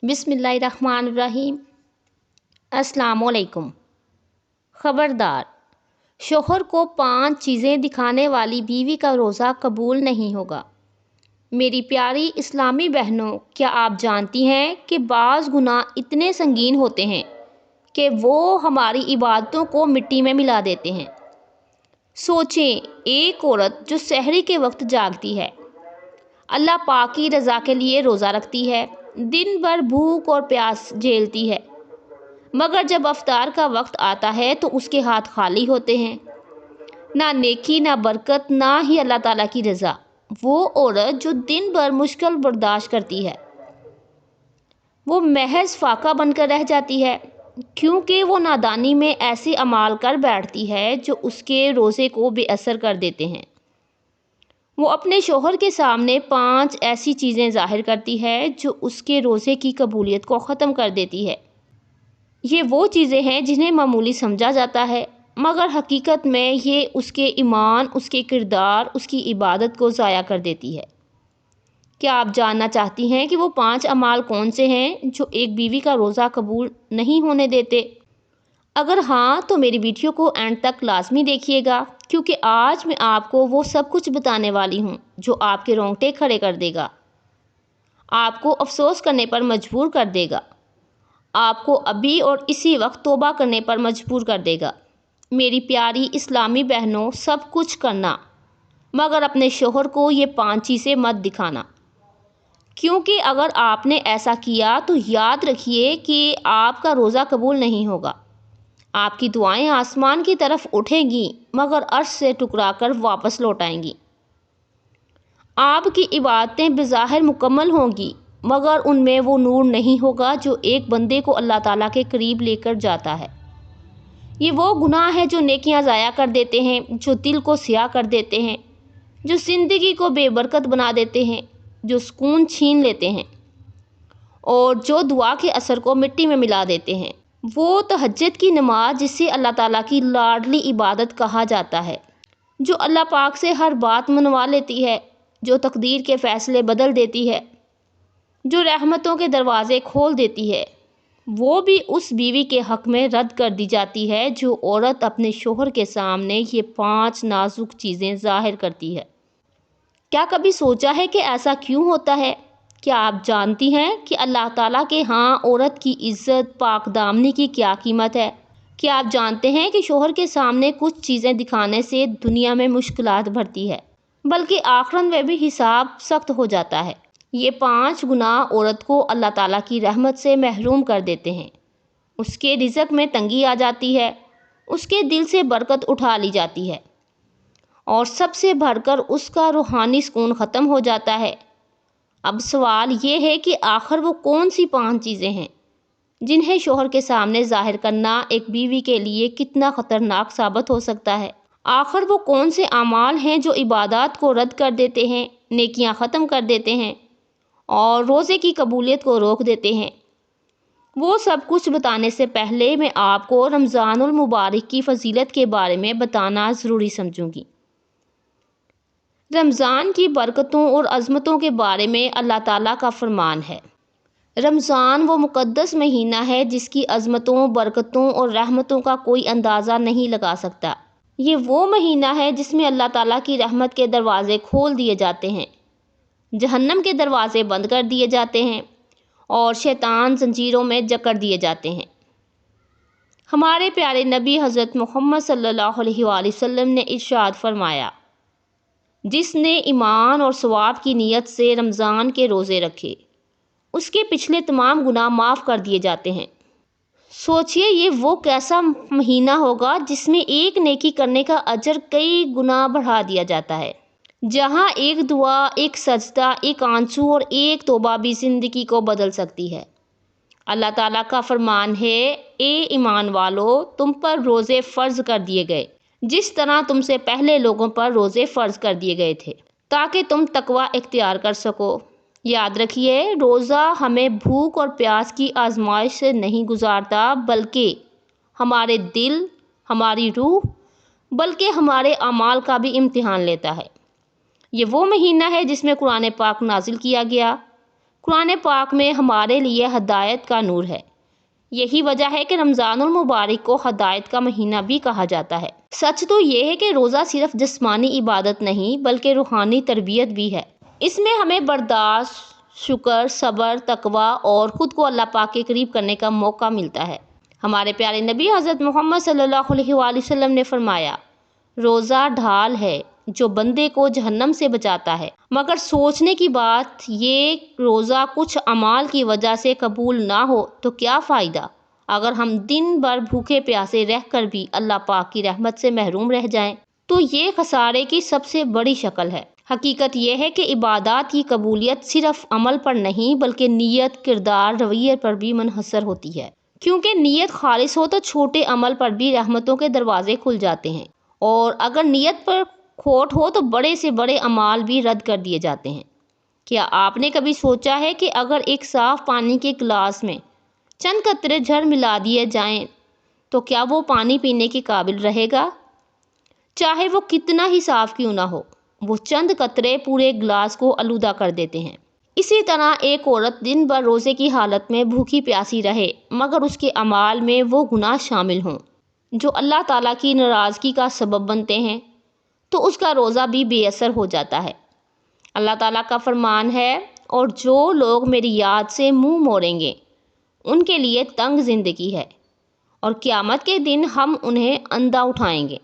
بسم اللہ الرحمن الرحیم۔ السلام علیکم۔ خبردار، شوہر کو 5 چیزیں دکھانے والی بیوی کا روزہ قبول نہیں ہوگا۔ میری پیاری اسلامی بہنوں، کیا آپ جانتی ہیں کہ بعض گناہ اتنے سنگین ہوتے ہیں کہ وہ ہماری عبادتوں کو مٹی میں ملا دیتے ہیں؟ سوچیں، ایک عورت جو سحری کے وقت جاگتی ہے، اللہ پاک کی رضا کے لیے روزہ رکھتی ہے، دن بھر بھوک اور پیاس جھیلتی ہے، مگر جب افطار کا وقت آتا ہے تو اس کے ہاتھ خالی ہوتے ہیں، نہ نیکی، نہ برکت، نہ ہی اللہ تعالیٰ کی رضا۔ وہ عورت جو دن بھر مشکل برداشت کرتی ہے، وہ محض فاقہ بن کر رہ جاتی ہے، کیونکہ وہ نادانی میں ایسے اعمال کر بیٹھتی ہے جو اس کے روزے کو بے اثر کر دیتے ہیں۔ وہ اپنے شوہر کے سامنے 5 ایسی چیزیں ظاہر کرتی ہے جو اس کے روزے کی قبولیت کو ختم کر دیتی ہے۔ یہ وہ چیزیں ہیں جنہیں معمولی سمجھا جاتا ہے، مگر حقیقت میں یہ اس کے ایمان، اس کے کردار، اس کی عبادت کو ضائع کر دیتی ہے۔ کیا آپ جاننا چاہتی ہیں کہ وہ 5 اعمال کون سے ہیں جو ایک بیوی کا روزہ قبول نہیں ہونے دیتے؟ اگر ہاں تو میری ویڈیو کو اینڈ تک لازمی دیکھیے گا، کیونکہ آج میں آپ کو وہ سب کچھ بتانے والی ہوں جو آپ کے رونگٹے کھڑے کر دے گا، آپ کو افسوس کرنے پر مجبور کر دے گا، آپ کو ابھی اور اسی وقت توبہ کرنے پر مجبور کر دے گا۔ میری پیاری اسلامی بہنوں، سب کچھ کرنا، مگر اپنے شوہر کو یہ 5 چیزیں مت دکھانا، کیونکہ اگر آپ نے ایسا کیا تو یاد رکھیے کہ آپ کا روزہ قبول نہیں ہوگا۔ آپ کی دعائیں آسمان کی طرف اٹھیں گی مگر عرش سے ٹکرا کر واپس لوٹ آئیں گی۔ آپ کی عبادتیں بظاہر مکمل ہوں گی، مگر ان میں وہ نور نہیں ہوگا جو ایک بندے کو اللہ تعالیٰ کے قریب لے کر جاتا ہے۔ یہ وہ گناہ ہیں جو نیکیاں ضائع کر دیتے ہیں، جو دل کو سیاہ کر دیتے ہیں، جو زندگی کو بے برکت بنا دیتے ہیں، جو سکون چھین لیتے ہیں اور جو دعا کے اثر کو مٹی میں ملا دیتے ہیں۔ وہ تہجد کی نماز، جسے اللہ تعالیٰ کی لاڈلی عبادت کہا جاتا ہے، جو اللہ پاک سے ہر بات منوا لیتی ہے، جو تقدیر کے فیصلے بدل دیتی ہے، جو رحمتوں کے دروازے کھول دیتی ہے، وہ بھی اس بیوی کے حق میں رد کر دی جاتی ہے جو عورت اپنے شوہر کے سامنے یہ 5 نازک چیزیں ظاہر کرتی ہے۔ کیا کبھی سوچا ہے کہ ایسا کیوں ہوتا ہے؟ کیا آپ جانتی ہیں کہ اللہ تعالیٰ کے ہاں عورت کی عزت، پاک دامنی کی کیا قیمت ہے؟ کیا آپ جانتے ہیں کہ شوہر کے سامنے کچھ چیزیں دکھانے سے دنیا میں مشکلات بڑھتی ہے، بلکہ آخرت میں بھی حساب سخت ہو جاتا ہے؟ یہ 5 گناہ عورت کو اللہ تعالیٰ کی رحمت سے محروم کر دیتے ہیں، اس کے رزق میں تنگی آ جاتی ہے، اس کے دل سے برکت اٹھا لی جاتی ہے، اور سب سے بڑھ کر اس کا روحانی سکون ختم ہو جاتا ہے۔ اب سوال یہ ہے کہ آخر وہ کون سی 5 چیزیں ہیں جنہیں شوہر کے سامنے ظاہر کرنا ایک بیوی کے لیے کتنا خطرناک ثابت ہو سکتا ہے؟ آخر وہ کون سے اعمال ہیں جو عبادات کو رد کر دیتے ہیں، نیکیاں ختم کر دیتے ہیں اور روزے کی قبولیت کو روک دیتے ہیں؟ وہ سب کچھ بتانے سے پہلے میں آپ کو رمضان المبارک کی فضیلت کے بارے میں بتانا ضروری سمجھوں گی۔ رمضان کی برکتوں اور عظمتوں کے بارے میں اللہ تعالیٰ کا فرمان ہے۔ رمضان وہ مقدس مہینہ ہے جس کی عظمتوں، برکتوں اور رحمتوں کا کوئی اندازہ نہیں لگا سکتا۔ یہ وہ مہینہ ہے جس میں اللہ تعالیٰ کی رحمت کے دروازے کھول دیے جاتے ہیں، جہنم کے دروازے بند کر دیے جاتے ہیں اور شیطان زنجیروں میں جکڑ دیے جاتے ہیں۔ ہمارے پیارے نبی حضرت محمد صلی اللہ علیہ وآلہ وسلم نے ارشاد فرمایا، جس نے ایمان اور ثواب کی نیت سے رمضان کے روزے رکھے، اس کے پچھلے تمام گناہ معاف کر دیے جاتے ہیں۔ سوچئے، یہ وہ کیسا مہینہ ہوگا جس میں ایک نیکی کرنے کا اجر کئی گنا بڑھا دیا جاتا ہے، جہاں ایک دعا، ایک سجدہ، ایک آنسو اور ایک توبہ بھی زندگی کو بدل سکتی ہے۔ اللہ تعالیٰ کا فرمان ہے، اے ایمان والو، تم پر روزے فرض کر دیے گئے جس طرح تم سے پہلے لوگوں پر روزے فرض کر دیے گئے تھے، تاکہ تم تقوی اختیار کر سکو۔ یاد رکھیے، روزہ ہمیں بھوک اور پیاس کی آزمائش سے نہیں گزارتا، بلکہ ہمارے دل، ہماری روح، بلکہ ہمارے اعمال کا بھی امتحان لیتا ہے۔ یہ وہ مہینہ ہے جس میں قرآن پاک نازل کیا گیا، قرآن پاک میں ہمارے لیے ہدایت کا نور ہے۔ یہی وجہ ہے کہ رمضان المبارک کو ہدایت کا مہینہ بھی کہا جاتا ہے۔ سچ تو یہ ہے کہ روزہ صرف جسمانی عبادت نہیں بلکہ روحانی تربیت بھی ہے۔ اس میں ہمیں برداشت، شکر، صبر، تقوی اور خود کو اللہ پاک کے قریب کرنے کا موقع ملتا ہے۔ ہمارے پیارے نبی حضرت محمد صلی اللہ علیہ وآلہ وسلم نے فرمایا، روزہ ڈھال ہے جو بندے کو جہنم سے بچاتا ہے۔ مگر سوچنے کی بات یہ، روزہ کچھ اعمال کی وجہ سے قبول نہ ہو تو کیا فائدہ اگر ہم دن بھر بھوکے پیاسے رہ کر بھی اللہ پاک کی رحمت سے محروم رہ جائیں؟ تو یہ خسارے کی سب سے بڑی شکل ہے۔ حقیقت یہ ہے کہ عبادات کی قبولیت صرف عمل پر نہیں بلکہ نیت، کردار، رویے پر بھی منحصر ہوتی ہے۔ کیونکہ نیت خالص ہو تو چھوٹے عمل پر بھی رحمتوں کے دروازے کھل جاتے ہیں، اور اگر نیت پر کھوٹ ہو تو بڑے سے بڑے اعمال بھی رد کر دیے جاتے ہیں۔ کیا آپ نے کبھی سوچا ہے کہ اگر ایک صاف پانی کے گلاس میں چند قطرے زہر ملا دیے جائیں تو کیا وہ پانی پینے کے قابل رہے گا؟ چاہے وہ کتنا ہی صاف کیوں نہ ہو، وہ چند قطرے پورے گلاس کو آلودہ کر دیتے ہیں۔ اسی طرح ایک عورت دن بھر روزے کی حالت میں بھوکی پیاسی رہے مگر اس کے اعمال میں وہ گناہ شامل ہوں جو اللہ تعالیٰ کی ناراضگی کا سبب بنتے ہیں، تو اس کا روزہ بھی بے اثر ہو جاتا ہے۔ اللہ تعالیٰ کا فرمان ہے، اور جو لوگ میری یاد سے منہ موڑیں گے ان کے لیے تنگ زندگی ہے، اور قیامت کے دن ہم انہیں اندھا اٹھائیں گے۔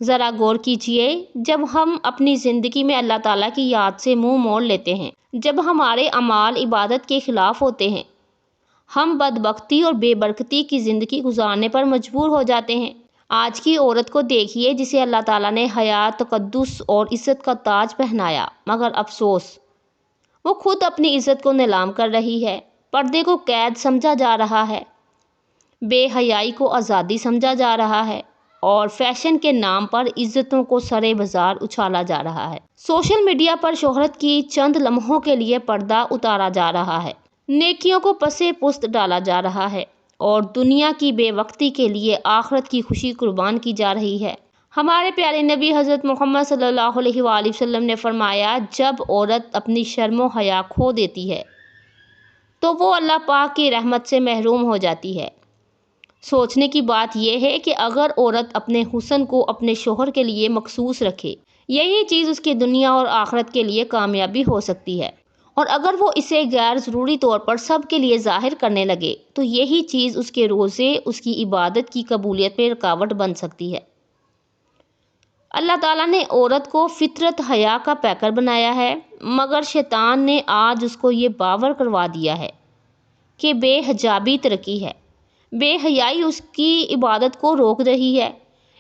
ذرا غور کیجئے، جب ہم اپنی زندگی میں اللہ تعالیٰ کی یاد سے منہ موڑ لیتے ہیں، جب ہمارے اعمال عبادت کے خلاف ہوتے ہیں، ہم بدبختی اور بے برکتی کی زندگی گزارنے پر مجبور ہو جاتے ہیں۔ آج کی عورت کو دیکھیے جسے اللہ تعالیٰ نے حیا، تقدس اور عزت کا تاج پہنایا، مگر افسوس وہ خود اپنی عزت کو نیلام کر رہی ہے۔ پردے کو قید سمجھا جا رہا ہے، بے حیائی کو آزادی سمجھا جا رہا ہے، اور فیشن کے نام پر عزتوں کو سرے بازار اچھالا جا رہا ہے۔ سوشل میڈیا پر شہرت کی چند لمحوں کے لیے پردہ اتارا جا رہا ہے، نیکیوں کو پسے پست ڈالا جا رہا ہے، اور دنیا کی بے وقتی کے لیے آخرت کی خوشی قربان کی جا رہی ہے۔ ہمارے پیارے نبی حضرت محمد صلی اللہ علیہ وآلہ وسلم نے فرمایا، جب عورت اپنی شرم و حیا کھو دیتی ہے تو وہ اللہ پاک کی رحمت سے محروم ہو جاتی ہے۔ سوچنے کی بات یہ ہے کہ اگر عورت اپنے حسن کو اپنے شوہر کے لیے مخصوص رکھے، یہی چیز اس کی دنیا اور آخرت کے لیے کامیابی ہو سکتی ہے، اور اگر وہ اسے غیر ضروری طور پر سب کے لیے ظاہر کرنے لگے تو یہی چیز اس کے روزے، اس کی عبادت کی قبولیت میں رکاوٹ بن سکتی ہے۔ اللہ تعالیٰ نے عورت کو فطرت حیا کا پیکر بنایا ہے، مگر شیطان نے آج اس کو یہ باور کروا دیا ہے کہ بے حجابی ترقی ہے، بے حیائی اس کی عبادت کو روک رہی ہے۔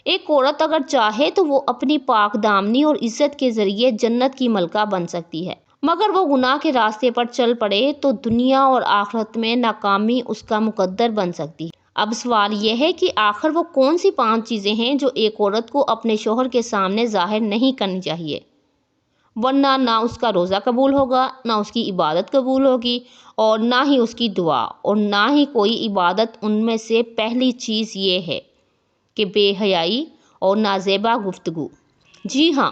ایک عورت اگر چاہے تو وہ اپنی پاک دامنی اور عزت کے ذریعے جنت کی ملکہ بن سکتی ہے، مگر وہ گناہ کے راستے پر چل پڑے تو دنیا اور آخرت میں ناکامی اس کا مقدر بن سکتی ہے۔ اب سوال یہ ہے کہ آخر وہ کون سی 5 چیزیں ہیں جو ایک عورت کو اپنے شوہر کے سامنے ظاہر نہیں کرنی چاہیے، ورنہ نہ اس کا روزہ قبول ہوگا، نہ اس کی عبادت قبول ہوگی، اور نہ ہی اس کی دعا، اور نہ ہی کوئی عبادت۔ ان میں سے پہلی چیز یہ ہے کہ بے حیائی اور نازیبا گفتگو۔ جی ہاں،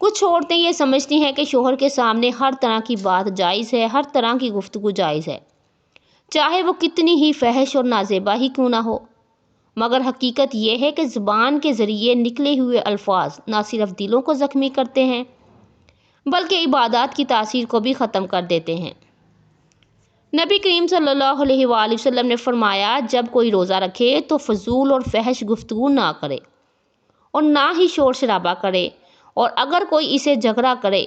کچھ عورتیں یہ سمجھتی ہیں کہ شوہر کے سامنے ہر طرح کی بات جائز ہے، ہر طرح کی گفتگو جائز ہے، چاہے وہ کتنی ہی فحش اور نازیبا ہی کیوں نہ ہو۔ مگر حقیقت یہ ہے کہ زبان کے ذریعے نکلے ہوئے الفاظ نہ صرف دلوں کو زخمی کرتے ہیں بلکہ عبادات کی تاثیر کو بھی ختم کر دیتے ہیں۔ نبی کریم صلی اللہ علیہ وآلہ وسلم نے فرمایا، جب کوئی روزہ رکھے تو فضول اور فحش گفتگو نہ کرے اور نہ ہی شور شرابہ کرے، اور اگر کوئی اسے جھگڑا کرے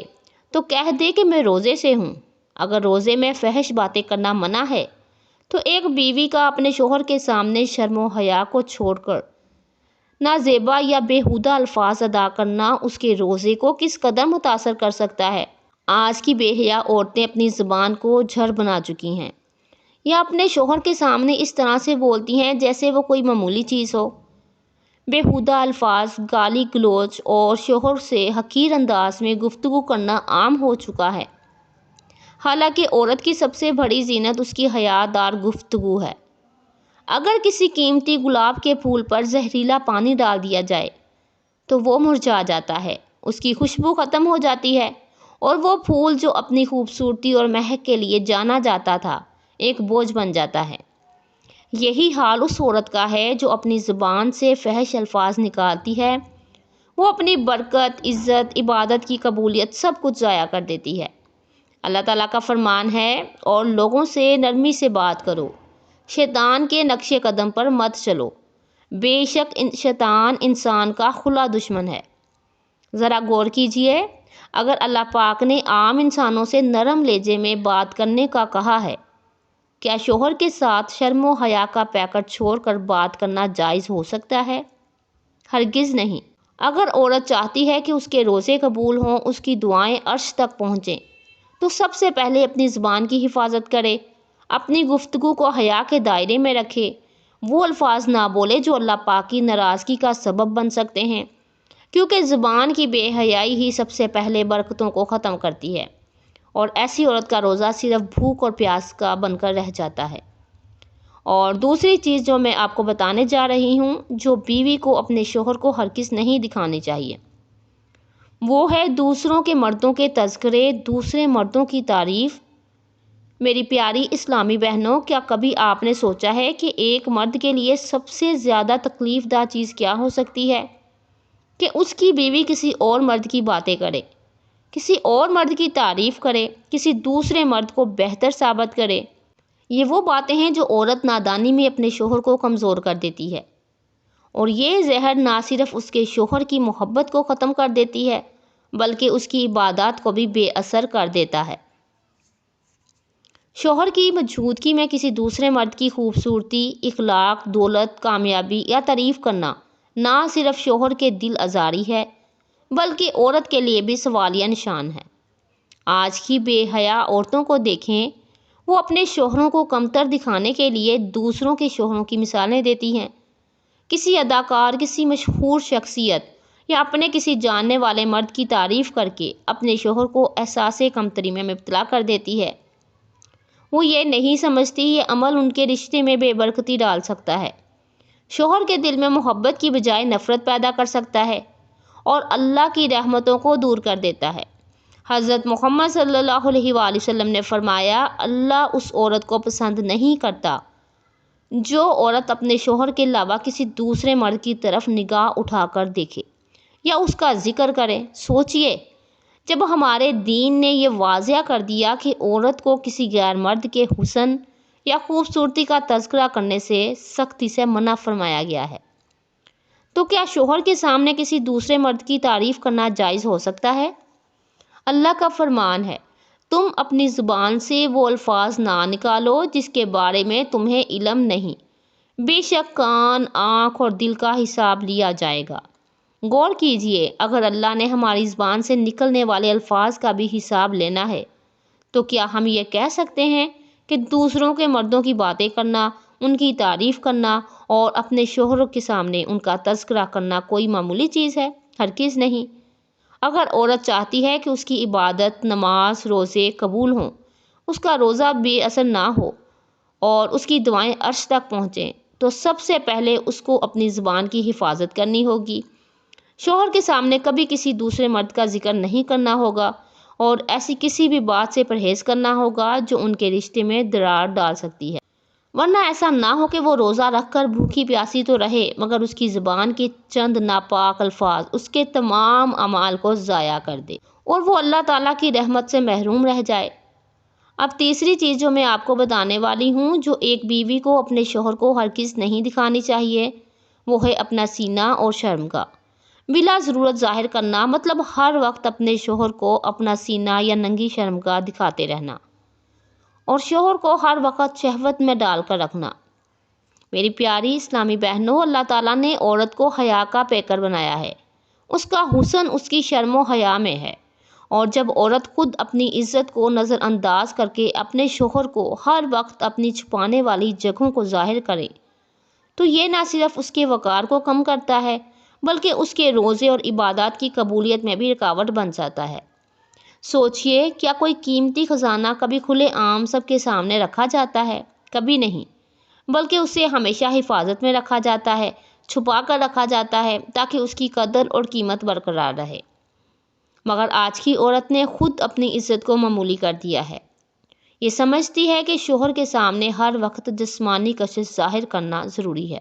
تو کہہ دے کہ میں روزے سے ہوں۔ اگر روزے میں فحش باتیں کرنا منع ہے تو ایک بیوی کا اپنے شوہر کے سامنے شرم و حیا کو چھوڑ کر نازیبا یا بیہودہ الفاظ ادا کرنا اس کے روزے کو کس قدر متاثر کر سکتا ہے۔ آج کی بے حیا عورتیں اپنی زبان کو جھڑ بنا چکی ہیں، یا اپنے شوہر کے سامنے اس طرح سے بولتی ہیں جیسے وہ کوئی معمولی چیز ہو۔ بیہودہ الفاظ، گالی گلوچ اور شوہر سے حقیر انداز میں گفتگو کرنا عام ہو چکا ہے، حالانکہ عورت کی سب سے بڑی زینت اس کی حیا دار گفتگو ہے۔ اگر کسی قیمتی گلاب کے پھول پر زہریلا پانی ڈال دیا جائے تو وہ مرجھا جاتا ہے، اس کی خوشبو ختم ہو جاتی ہے، اور وہ پھول جو اپنی خوبصورتی اور مہک کے لیے جانا جاتا تھا ایک بوجھ بن جاتا ہے۔ یہی حال اس عورت کا ہے جو اپنی زبان سے فحش الفاظ نکالتی ہے، وہ اپنی برکت، عزت، عبادت کی قبولیت سب کچھ ضائع کر دیتی ہے۔ اللہ تعالیٰ کا فرمان ہے، اور لوگوں سے نرمی سے بات کرو، شیطان کے نقش قدم پر مت چلو، بے شک شیطان انسان کا کھلا دشمن ہے۔ ذرا غور کیجئے، اگر اللہ پاک نے عام انسانوں سے نرم لہجے میں بات کرنے کا کہا ہے، کیا شوہر کے ساتھ شرم و حیا کا پیکٹ چھوڑ کر بات کرنا جائز ہو سکتا ہے؟ ہرگز نہیں۔ اگر عورت چاہتی ہے کہ اس کے روزے قبول ہوں، اس کی دعائیں عرش تک پہنچیں، تو سب سے پہلے اپنی زبان کی حفاظت کرے، اپنی گفتگو کو حیا کے دائرے میں رکھے، وہ الفاظ نہ بولے جو اللہ پاک کی ناراضگی کا سبب بن سکتے ہیں، کیونکہ زبان کی بے حیائی ہی سب سے پہلے برکتوں کو ختم کرتی ہے، اور ایسی عورت کا روزہ صرف بھوک اور پیاس کا بن کر رہ جاتا ہے۔ اور دوسری چیز جو میں آپ کو بتانے جا رہی ہوں، جو بیوی کو اپنے شوہر کو ہرگز نہیں دکھانی چاہیے، وہ ہے دوسروں کے مردوں کے تذکرے، دوسرے مردوں کی تعریف۔ میری پیاری اسلامی بہنوں، کیا کبھی آپ نے سوچا ہے کہ ایک مرد کے لیے سب سے زیادہ تکلیف دہ چیز کیا ہو سکتی ہے؟ کہ اس کی بیوی کسی اور مرد کی باتیں کرے، کسی اور مرد کی تعریف کرے، کسی دوسرے مرد کو بہتر ثابت کرے۔ یہ وہ باتیں ہیں جو عورت نادانی میں اپنے شوہر کو کمزور کر دیتی ہے، اور یہ زہر نہ صرف اس کے شوہر کی محبت کو ختم کر دیتی ہے، بلکہ اس کی عبادات کو بھی بے اثر کر دیتا ہے۔ شوہر کی موجودگی میں کسی دوسرے مرد کی خوبصورتی، اخلاق، دولت، کامیابی یا تعریف کرنا نہ صرف شوہر کے دل آزاری ہے، بلکہ عورت کے لیے بھی سوالیہ نشان ہے۔ آج کی بے حیا عورتوں کو دیکھیں، وہ اپنے شوہروں کو کمتر دکھانے کے لیے دوسروں کے شوہروں کی مثالیں دیتی ہیں۔ کسی اداکار، کسی مشہور شخصیت یا اپنے کسی جاننے والے مرد کی تعریف کر کے اپنے شوہر کو احساس کمتری میں مبتلا کر دیتی ہے۔ وہ یہ نہیں سمجھتی یہ عمل ان کے رشتے میں بے برکتی ڈال سکتا ہے، شوہر کے دل میں محبت کی بجائے نفرت پیدا کر سکتا ہے، اور اللہ کی رحمتوں کو دور کر دیتا ہے۔ حضرت محمد صلی اللہ علیہ وآلہ وسلم نے فرمایا، اللہ اس عورت کو پسند نہیں کرتا جو عورت اپنے شوہر کے علاوہ کسی دوسرے مرد کی طرف نگاہ اٹھا کر دیکھے یا اس کا ذکر کرے۔ سوچئے، جب ہمارے دین نے یہ واضح کر دیا کہ عورت کو کسی غیر مرد کے حسن یا خوبصورتی کا تذکرہ کرنے سے سختی سے منع فرمایا گیا ہے، تو کیا شوہر کے سامنے کسی دوسرے مرد کی تعریف کرنا جائز ہو سکتا ہے؟ اللہ کا فرمان ہے، تم اپنی زبان سے وہ الفاظ نہ نکالو جس کے بارے میں تمہیں علم نہیں، بے شک کان، آنکھ اور دل کا حساب لیا جائے گا۔ غور کیجئے، اگر اللہ نے ہماری زبان سے نکلنے والے الفاظ کا بھی حساب لینا ہے، تو کیا ہم یہ کہہ سکتے ہیں کہ دوسروں کے مردوں کی باتیں کرنا، ان کی تعریف کرنا اور اپنے شوہروں کے سامنے ان کا تذکرہ کرنا کوئی معمولی چیز ہے؟ ہرگز نہیں۔ اگر عورت چاہتی ہے کہ اس کی عبادت، نماز، روزے قبول ہوں، اس کا روزہ بے اثر نہ ہو اور اس کی دعائیں عرش تک پہنچیں، تو سب سے پہلے اس کو اپنی زبان کی حفاظت کرنی ہوگی۔ شوہر کے سامنے کبھی کسی دوسرے مرد کا ذکر نہیں کرنا ہوگا، اور ایسی کسی بھی بات سے پرہیز کرنا ہوگا جو ان کے رشتے میں دراڑ ڈال سکتی ہے، ورنہ ایسا نہ ہو کہ وہ روزہ رکھ کر بھوکی پیاسی تو رہے، مگر اس کی زبان کے چند ناپاک الفاظ اس کے تمام اعمال کو ضائع کر دے اور وہ اللہ تعالیٰ کی رحمت سے محروم رہ جائے۔ اب تیسری چیز جو میں آپ کو بتانے والی ہوں، جو ایک بیوی کو اپنے شوہر کو ہرگز نہیں دکھانی چاہیے، وہ ہے اپنا سینہ اور شرم کا بلا ضرورت ظاہر کرنا، مطلب ہر وقت اپنے شوہر کو اپنا سینہ یا ننگی شرم کا دکھاتے رہنا، اور شوہر کو ہر وقت شہوت میں ڈال کر رکھنا۔ میری پیاری اسلامی بہنوں، اللہ تعالیٰ نے عورت کو حیا کا پیکر بنایا ہے، اس کا حسن اس کی شرم و حیا میں ہے، اور جب عورت خود اپنی عزت کو نظر انداز کر کے اپنے شوہر کو ہر وقت اپنی چھپانے والی جگہوں کو ظاہر کرے، تو یہ نہ صرف اس کے وقار کو کم کرتا ہے، بلکہ اس کے روزے اور عبادات کی قبولیت میں بھی رکاوٹ بن جاتا ہے۔ سوچئے، کیا کوئی قیمتی خزانہ کبھی کھلے عام سب کے سامنے رکھا جاتا ہے؟ کبھی نہیں، بلکہ اسے ہمیشہ حفاظت میں رکھا جاتا ہے، چھپا کر رکھا جاتا ہے، تاکہ اس کی قدر اور قیمت برقرار رہے۔ مگر آج کی عورت نے خود اپنی عزت کو معمولی کر دیا ہے۔ یہ سمجھتی ہے کہ شوہر کے سامنے ہر وقت جسمانی کشش ظاہر کرنا ضروری ہے،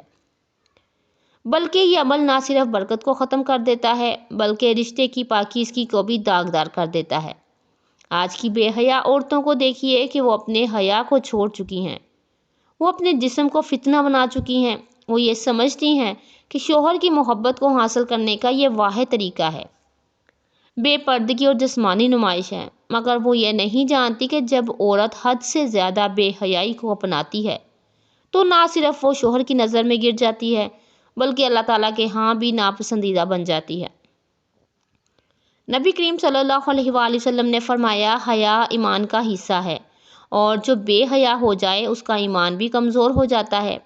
بلکہ یہ عمل نہ صرف برکت کو ختم کر دیتا ہے بلکہ رشتے کی پاکیزگی کو بھی داغدار کر دیتا ہے۔ آج کی بے حیا عورتوں کو دیکھیے کہ وہ اپنے حیا کو چھوڑ چکی ہیں، وہ اپنے جسم کو فتنہ بنا چکی ہیں۔ وہ یہ سمجھتی ہیں کہ شوہر کی محبت کو حاصل کرنے کا یہ واحد طریقہ ہے، بے پردگی اور جسمانی نمائش ہے، مگر وہ یہ نہیں جانتی کہ جب عورت حد سے زیادہ بے حیائی کو اپناتی ہے تو نہ صرف وہ شوہر کی نظر میں گر جاتی ہے بلکہ اللہ تعالیٰ کے ہاں بھی ناپسندیدہ بن جاتی ہے۔ نبی کریم صلی اللہ علیہ وآلہ وسلم نے فرمایا، حیا ایمان کا حصہ ہے اور جو بے حیا ہو جائے اس کا ایمان بھی کمزور ہو جاتا ہے۔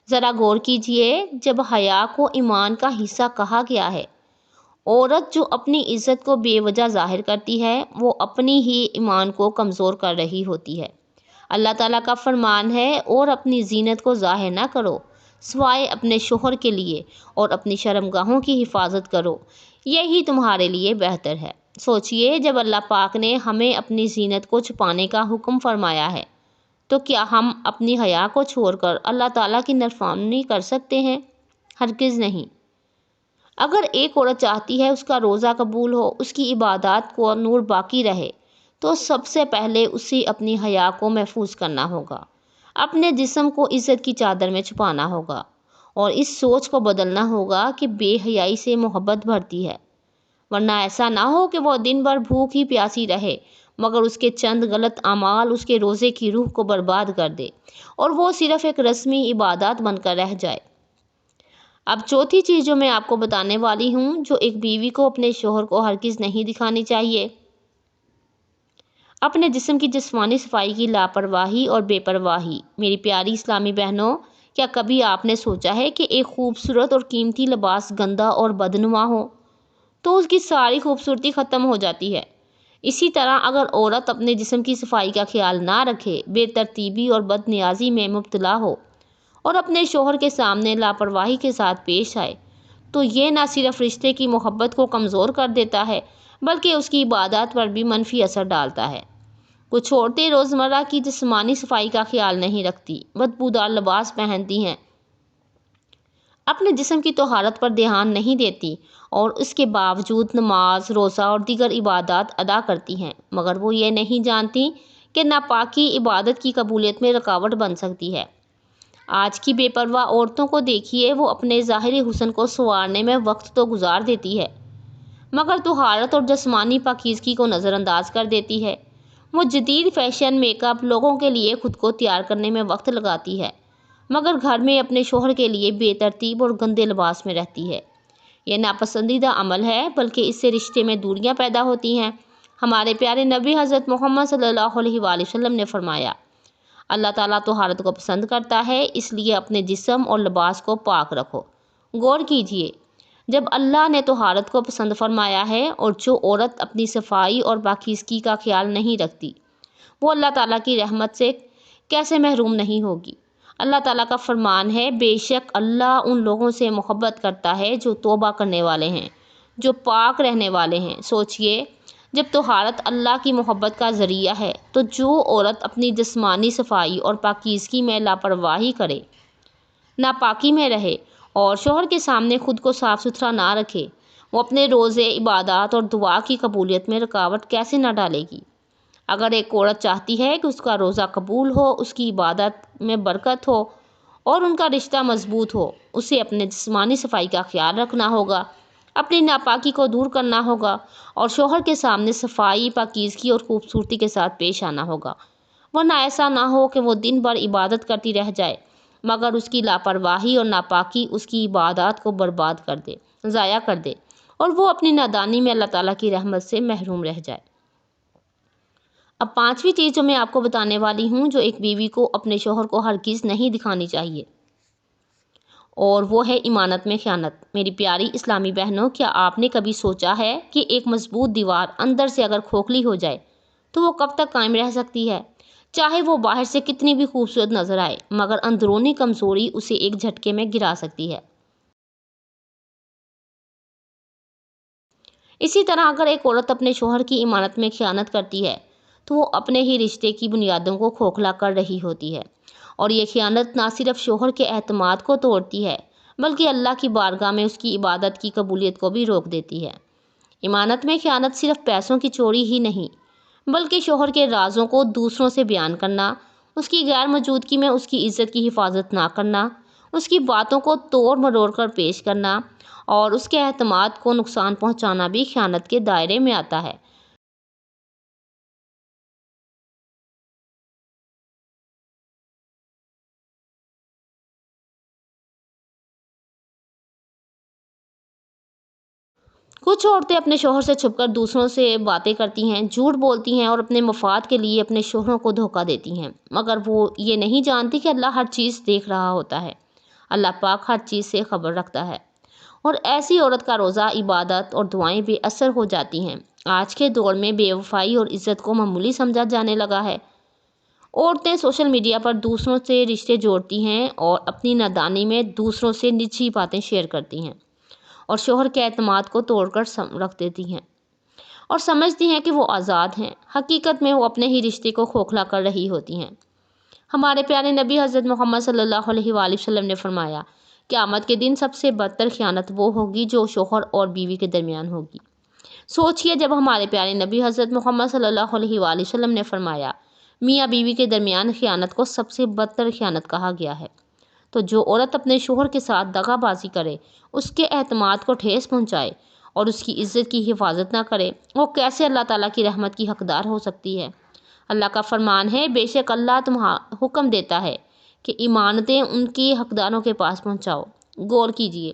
ذرا غور کیجئے، جب حیا کو ایمان کا حصہ کہا گیا ہے، عورت جو اپنی عزت کو بے وجہ ظاہر کرتی ہے وہ اپنی ہی ایمان کو کمزور کر رہی ہوتی ہے۔ اللہ تعالیٰ کا فرمان ہے، اور اپنی زینت کو ظاہر نہ کرو سوائے اپنے شوہر کے لیے، اور اپنی شرمگاہوں کی حفاظت کرو، یہی تمہارے لیے بہتر ہے۔ سوچئے، جب اللہ پاک نے ہمیں اپنی زینت کو چھپانے کا حکم فرمایا ہے تو کیا ہم اپنی حیا کو چھوڑ کر اللہ تعالیٰ کی نافرمانی کر سکتے ہیں؟ ہرگز نہیں۔ اگر ایک عورت چاہتی ہے اس کا روزہ قبول ہو، اس کی عبادات کو نور باقی رہے، تو سب سے پہلے اسے اپنی حیا کو محفوظ کرنا ہوگا، اپنے جسم کو عزت کی چادر میں چھپانا ہوگا، اور اس سوچ کو بدلنا ہوگا کہ بے حیائی سے محبت بڑھتی ہے، ورنہ ایسا نہ ہو کہ وہ دن بھر بھوک ہی پیاسی رہے مگر اس کے چند غلط اعمال اس کے روزے کی روح کو برباد کر دے اور وہ صرف ایک رسمی عبادات بن کر رہ جائے۔ اب چوتھی چیز جو میں آپ کو بتانے والی ہوں، جو ایک بیوی کو اپنے شوہر کو ہرگز نہیں دکھانی چاہیے، اپنے جسم کی جسمانی صفائی کی لاپرواہی اور بے پرواہی۔ میری پیاری اسلامی بہنوں، کیا کبھی آپ نے سوچا ہے کہ ایک خوبصورت اور قیمتی لباس گندا اور بدنما ہو تو اس کی ساری خوبصورتی ختم ہو جاتی ہے؟ اسی طرح اگر عورت اپنے جسم کی صفائی کا خیال نہ رکھے، بے ترتیبی اور بد نیازی میں مبتلا ہو اور اپنے شوہر کے سامنے لاپرواہی کے ساتھ پیش آئے، تو یہ نہ صرف رشتے کی محبت کو کمزور کر دیتا ہے بلکہ اس کی عبادات پر بھی منفی اثر ڈالتا ہے۔ کچھ عورتیں روزمرہ کی جسمانی صفائی کا خیال نہیں رکھتی، بدبودار لباس پہنتی ہیں، اپنے جسم کی طہارت پر دھیان نہیں دیتی اور اس کے باوجود نماز، روزہ اور دیگر عبادات ادا کرتی ہیں، مگر وہ یہ نہیں جانتی کہ ناپاکی عبادت کی قبولیت میں رکاوٹ بن سکتی ہے۔ آج کی بے پرواہ عورتوں کو دیکھیے، وہ اپنے ظاہری حسن کو سنوارنے میں وقت تو گزار دیتی ہے مگر طہارت اور جسمانی پاکیزگی کو نظر انداز کر دیتی ہے۔ وہ جدید فیشن میک اپ لوگوں کے لیے خود کو تیار کرنے میں وقت لگاتی ہے مگر گھر میں اپنے شوہر کے لیے بے ترتیب اور گندے لباس میں رہتی ہے۔ یہ ناپسندیدہ عمل ہے، بلکہ اس سے رشتے میں دوریاں پیدا ہوتی ہیں۔ ہمارے پیارے نبی حضرت محمد صلی اللہ علیہ وآلہ وسلم نے فرمایا، اللہ تعالیٰ طہارت کو پسند کرتا ہے، اس لیے اپنے جسم اور لباس کو پاک رکھو۔ غور کیجئے، جب اللہ نے طہارت کو پسند فرمایا ہے اور جو عورت اپنی صفائی اور پاکیزگی کا خیال نہیں رکھتی وہ اللہ تعالیٰ کی رحمت سے کیسے محروم نہیں ہوگی؟ اللہ تعالیٰ کا فرمان ہے، بے شک اللہ ان لوگوں سے محبت کرتا ہے جو توبہ کرنے والے ہیں، جو پاک رہنے والے ہیں۔ سوچئے، جب طہارت اللہ کی محبت کا ذریعہ ہے تو جو عورت اپنی جسمانی صفائی اور پاکیزگی میں لاپرواہی کرے، ناپاکی میں رہے اور شوہر کے سامنے خود کو صاف ستھرا نہ رکھے، وہ اپنے روزے، عبادات اور دعا کی قبولیت میں رکاوٹ کیسے نہ ڈالے گی؟ اگر ایک عورت چاہتی ہے کہ اس کا روزہ قبول ہو، اس کی عبادت میں برکت ہو اور ان کا رشتہ مضبوط ہو، اسے اپنے جسمانی صفائی کا خیال رکھنا ہوگا، اپنی ناپاکی کو دور کرنا ہوگا اور شوہر کے سامنے صفائی، پاکیزگی اور خوبصورتی کے ساتھ پیش آنا ہوگا، ورنہ ایسا نہ ہو کہ وہ دن بھر عبادت کرتی رہ جائے مگر اس کی لاپرواہی اور ناپاکی اس کی عبادات کو برباد کر دے، ضائع کر دے اور وہ اپنی نادانی میں اللہ تعالیٰ کی رحمت سے محروم رہ جائے۔ اب پانچویں چیز جو میں آپ کو بتانے والی ہوں، جو ایک بیوی کو اپنے شوہر کو ہرگز نہیں دکھانی چاہیے، اور وہ ہے ایمانت میں خیانت۔ میری پیاری اسلامی بہنوں، کیا آپ نے کبھی سوچا ہے کہ ایک مضبوط دیوار اندر سے اگر کھوکھلی ہو جائے تو وہ کب تک قائم رہ سکتی ہے؟ چاہے وہ باہر سے کتنی بھی خوبصورت نظر آئے مگر اندرونی کمزوری اسے ایک جھٹکے میں گرا سکتی ہے۔ اسی طرح اگر ایک عورت اپنے شوہر کی امانت میں خیانت کرتی ہے تو وہ اپنے ہی رشتے کی بنیادوں کو کھوکھلا کر رہی ہوتی ہے، اور یہ خیانت نہ صرف شوہر کے اعتماد کو توڑتی ہے بلکہ اللہ کی بارگاہ میں اس کی عبادت کی قبولیت کو بھی روک دیتی ہے۔ امانت میں خیانت صرف پیسوں کی چوری ہی نہیں بلکہ شوہر کے رازوں کو دوسروں سے بیان کرنا، اس کی غیر موجودگی میں اس کی عزت کی حفاظت نہ کرنا، اس کی باتوں کو توڑ مروڑ کر پیش کرنا اور اس کے اعتماد کو نقصان پہنچانا بھی خیانت کے دائرے میں آتا ہے۔ کچھ عورتیں اپنے شوہر سے چھپ کر دوسروں سے باتیں کرتی ہیں، جھوٹ بولتی ہیں اور اپنے مفاد کے لیے اپنے شوہروں کو دھوکہ دیتی ہیں، مگر وہ یہ نہیں جانتی کہ اللہ ہر چیز دیکھ رہا ہوتا ہے۔ اللہ پاک ہر چیز سے خبر رکھتا ہے، اور ایسی عورت کا روزہ، عبادت اور دعائیں بے اثر ہو جاتی ہیں۔ آج کے دور میں بے وفائی اور عزت کو معمولی سمجھا جانے لگا ہے۔ عورتیں سوشل میڈیا پر دوسروں سے رشتے جوڑتی ہیں اور اپنی نادانی میں دوسروں سے نجی باتیں شیئر کرتی ہیں، اور شوہر کے اعتماد کو توڑ کر رکھ دیتی ہیں اور سمجھتی ہیں کہ وہ آزاد ہیں۔ حقیقت میں وہ اپنے ہی رشتے کو کھوکھلا کر رہی ہوتی ہیں۔ ہمارے پیارے نبی حضرت محمد صلی اللہ علیہ وآلہ وسلم نے فرمایا، قیامت کے دن سب سے بدتر خیانت وہ ہوگی جو شوہر اور بیوی کے درمیان ہوگی۔ سوچئے، جب ہمارے پیارے نبی حضرت محمد صلی اللہ علیہ وآلہ وسلم نے فرمایا میاں بیوی کے درمیان خیانت کو سب سے بدتر خیانت کہا گیا ہے، تو جو عورت اپنے شوہر کے ساتھ دغا بازی کرے، اس کے اعتماد کو ٹھیس پہنچائے اور اس کی عزت کی حفاظت نہ کرے، وہ کیسے اللہ تعالیٰ کی رحمت کی حقدار ہو سکتی ہے؟ اللہ کا فرمان ہے، بے شک اللہ حکم دیتا ہے کہ امانتیں ان کی حقداروں کے پاس پہنچاؤ۔ غور کیجئے،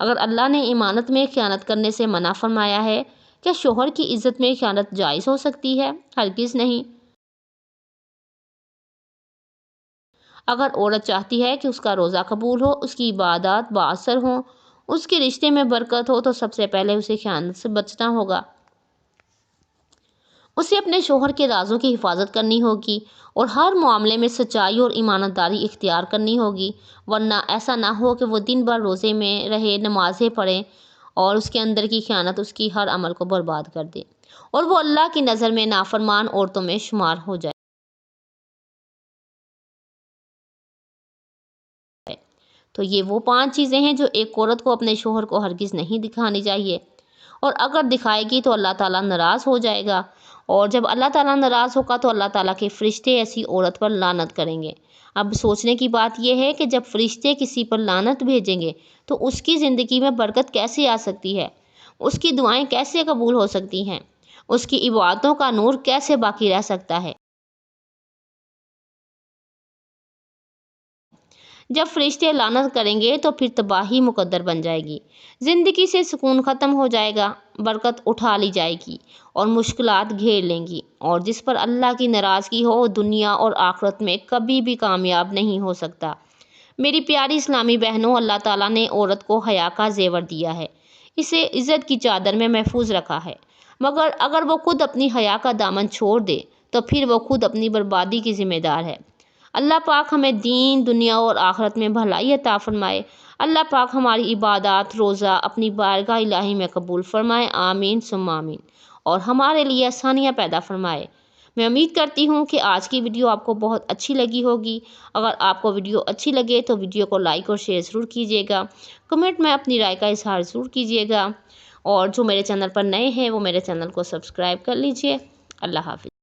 اگر اللہ نے امانت میں خیانت کرنے سے منع فرمایا ہے، کیا شوہر کی عزت میں خیانت جائز ہو سکتی ہے؟ ہرگز نہیں۔ اگر عورت چاہتی ہے کہ اس کا روزہ قبول ہو، اس کی عبادات بااثر ہوں، اس کے رشتے میں برکت ہو، تو سب سے پہلے اسے خیانت سے بچنا ہوگا۔ اسے اپنے شوہر کے رازوں کی حفاظت کرنی ہوگی اور ہر معاملے میں سچائی اور ایمانت داری اختیار کرنی ہوگی، ورنہ ایسا نہ ہو کہ وہ دن بھر روزے میں رہے، نمازیں پڑھے اور اس کے اندر کی خیانت اس کی ہر عمل کو برباد کر دے اور وہ اللہ کی نظر میں نافرمان عورتوں میں شمار ہو جائے۔ تو یہ وہ 5 چیزیں ہیں جو ایک عورت کو اپنے شوہر کو ہرگز نہیں دکھانی چاہیے، اور اگر دکھائے گی تو اللہ تعالیٰ ناراض ہو جائے گا، اور جب اللہ تعالیٰ ناراض ہوگا تو اللہ تعالیٰ کے فرشتے ایسی عورت پر لعنت کریں گے۔ اب سوچنے کی بات یہ ہے کہ جب فرشتے کسی پر لعنت بھیجیں گے تو اس کی زندگی میں برکت کیسے آ سکتی ہے؟ اس کی دعائیں کیسے قبول ہو سکتی ہیں؟ اس کی عبادتوں کا نور کیسے باقی رہ سکتا ہے؟ جب فرشتے لعنت کریں گے تو پھر تباہی مقدر بن جائے گی، زندگی سے سکون ختم ہو جائے گا، برکت اٹھا لی جائے گی اور مشکلات گھیر لیں گی، اور جس پر اللہ کی ناراضگی ہو دنیا اور آخرت میں کبھی بھی کامیاب نہیں ہو سکتا۔ میری پیاری اسلامی بہنوں، اللہ تعالیٰ نے عورت کو حیا کا زیور دیا ہے، اسے عزت کی چادر میں محفوظ رکھا ہے، مگر اگر وہ خود اپنی حیا کا دامن چھوڑ دے تو پھر وہ خود اپنی بربادی کی ذمہ دار ہے۔ اللہ پاک ہمیں دین، دنیا اور آخرت میں بھلائی عطا فرمائے۔ اللہ پاک ہماری عبادات، روزہ اپنی بارگاہ الہی میں قبول فرمائے، آمین ثم آمین، اور ہمارے لیے آسانیاں پیدا فرمائے۔ میں امید کرتی ہوں کہ آج کی ویڈیو آپ کو بہت اچھی لگی ہوگی۔ اگر آپ کو ویڈیو اچھی لگے تو ویڈیو کو لائک اور شیئر ضرور کیجیے گا، کمنٹ میں اپنی رائے کا اظہار ضرور کیجیے گا، اور جو میرے چینل پر نئے ہیں وہ میرے چینل کو سبسکرائب کر لیجیے۔ اللہ حافظ۔